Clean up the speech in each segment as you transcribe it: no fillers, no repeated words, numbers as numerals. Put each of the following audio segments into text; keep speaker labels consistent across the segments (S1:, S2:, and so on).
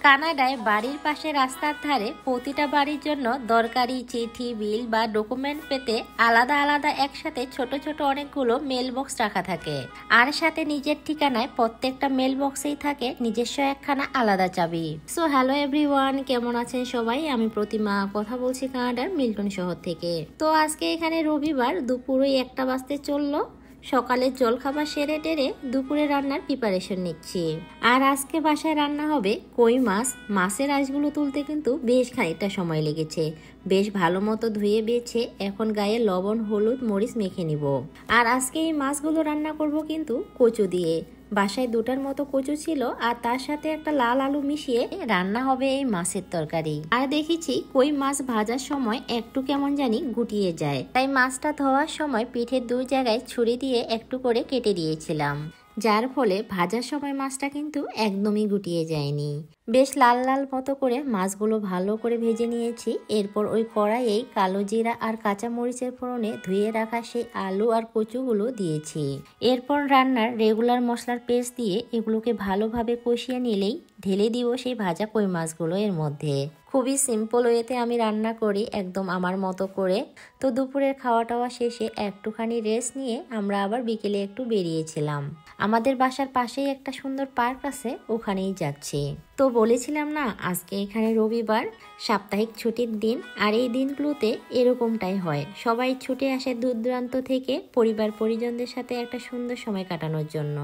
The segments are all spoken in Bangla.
S1: কানাডায় বাড়ির পাশে রাস্তার ধারে প্রতিটা বাড়ির জন্য দরকারি চিঠি, বিল বা ডকুমেন্ট পেতে আলাদা আলাদা একসাথে ছোট ছোট অনেকগুলো মেল বক্স রাখা থাকে। আর সাথে নিজের ঠিকানায় প্রত্যেকটা মেল বক্সেই থাকে নিজস্ব একখানা আলাদা চাবি। সো হ্যালো এভরিওয়ান, কেমন আছেন সবাই? আমি প্রতিমা কথা বলছি কানাডার মিল্টন শহর থেকে। তো আজকে এখানে রবিবার দুপুরে 1টা বাজতে চললো। সকালের জলখাবার সেরে টেরে দুপুরে রান্নার প্রিপারেশন নিচ্ছি। আর আজকে বাসায় রান্না হবে কই মাছ। মাছের আঁশগুলো তুলতে কিন্তু বেশ খানিকটা সময় লেগেছে। বেশ ভালো মতো ধুয়ে বেছে এখন গায়ে লবণ, হলুদ, মরিচ মেখে নিব। আর আজকে এই মাছগুলো রান্না করব কিন্তু কচু দিয়ে। বাসায় 2টার মতো কচু ছিল আর তার সাথে একটা লাল আলু মিশিয়ে রান্না হবে এই মাছের তরকারি। আর দেখেছি কই মাছ ভাজার সময় একটু কেমন জানি গুটিয়ে যায়, তাই মাছটা ধোয়ার সময় পিঠের 2 জায়গায় ছুরি দিয়ে একটু করে কেটে দিয়েছিলাম, যার ফলে ভাজার সময় মাছটা কিন্তু একদমই গুটিয়ে যায়নি। বেশ লাল লাল মতো করে মাছগুলো ভালো করে ভেজে নিয়েছি। এরপর ওই কড়াইয়েই কালো জিরা আর কাঁচা মরিচের ফোড়নে ধুয়ে রাখা সেই আলু আর কচুগুলো দিয়েছি। এরপর রান্নার রেগুলার মশলার পেস্ট দিয়ে এগুলোকে ভালোভাবে কষিয়ে নিলেই ঢেলে দিব সেই ভাজা কই মাছগুলো এর মধ্যে। খুবই সিম্পল ওয়েতে আমি রান্না করি, একদম আমার মতো করে। তো দুপুরের খাওয়া টাওয়া শেষে একটুখানি রেস্ট নিয়ে আমরা আবার বিকেলে একটু বেরিয়েছিলাম। আমাদের বাসার পাশেই একটা সুন্দর পার্ক আছে, ওখানেই যাচ্ছি। তো বলেছিলাম না আজকে এখানে রবিবার, সাপ্তাহিক ছুটির দিন। আর এই দিনগুলোতে এরকমটাই হয়, সবাই ছুটে আসে দূর দূরান্ত থেকে পরিবার পরিজনদের সাথে একটা সুন্দর সময় কাটানোর জন্য।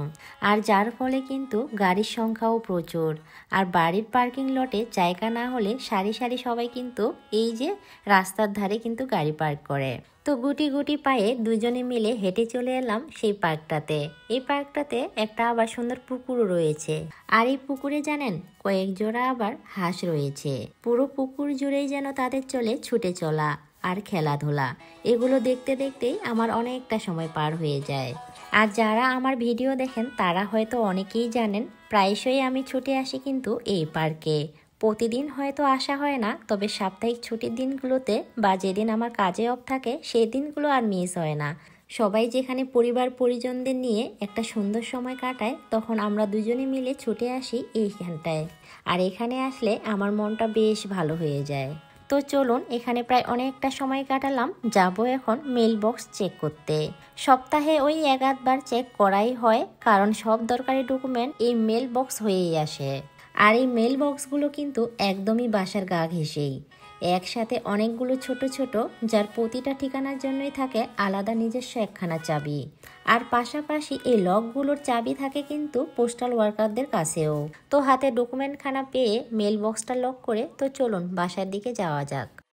S1: আর যার ফলে কিন্তু গাড়ির সংখ্যাও প্রচুর। আর বাড়ির পার্কিং লটে জায়গা না হলে সারি সারি সবাই কিন্তু এই যে রাস্তার ধারে কিন্তু গাড়ি পার্ক করে। তো গুটি গুটি পায়ে দুজনে মিলে হেঁটে চলে এলাম সেই পার্কটাতে। এই পার্কটাতে একটা আবার সুন্দর পুকুরও রয়েছে। আর এই পুকুরে জানেন কয়েক জোড়া আবার হাঁস রয়েছে। পুরো পুকুর জুড়েই যেন তাদের চলে ছুটে চলা আর খেলাধুলা। এগুলো দেখতে দেখতেই আমার অনেকটা সময় পার হয়ে যায়। আর যারা আমার ভিডিও দেখেন তারা হয়তো অনেকেই জানেন প্রায়শই আমি ছুটে আসি কিন্তু এই পার্কে। প্রতিদিন হয়তো আসা হয় না, তবে সাপ্তাহিক ছুটির দিনগুলোতে বা যেদিন আমার কাজে অফ থাকে সেই দিনগুলো আর মিস হয় না। সবাই যেখানে পরিবার পরিজনদের নিয়ে একটা সুন্দর সময় কাটায়, তখন আমরা দুজনে মিলে ছুটে আসি এইখানটায়। আর এখানে আসলে আমার মনটা বেশ ভালো হয়ে যায়। তো চলুন, এখানে প্রায় অনেকটা সময় কাটালাম, যাব এখন মেল বক্স চেক করতে। সপ্তাহে ওই 1-8বার চেক করাই হয়, কারণ সব দরকারি ডকুমেন্ট এই মেল বক্স হয়েই আসে। আর এই মেল বক্সগুলো কিন্তু একদমই বাসার গা ঘেঁষেই একসাথে অনেকগুলো ছোট ছোট, যার প্রতিটা ঠিকানার জন্যই থাকে আলাদা নিজস্ব একখানা চাবি। আর পাশাপাশি এই লকগুলোর চাবি থাকে কিন্তু পোস্টাল ওয়ার্কারদের কাছেও। তো হাতে ডকুমেন্টখানা পেয়ে মেল বক্সটা লক করে তো চলুন বাসার দিকে যাওয়া যাক।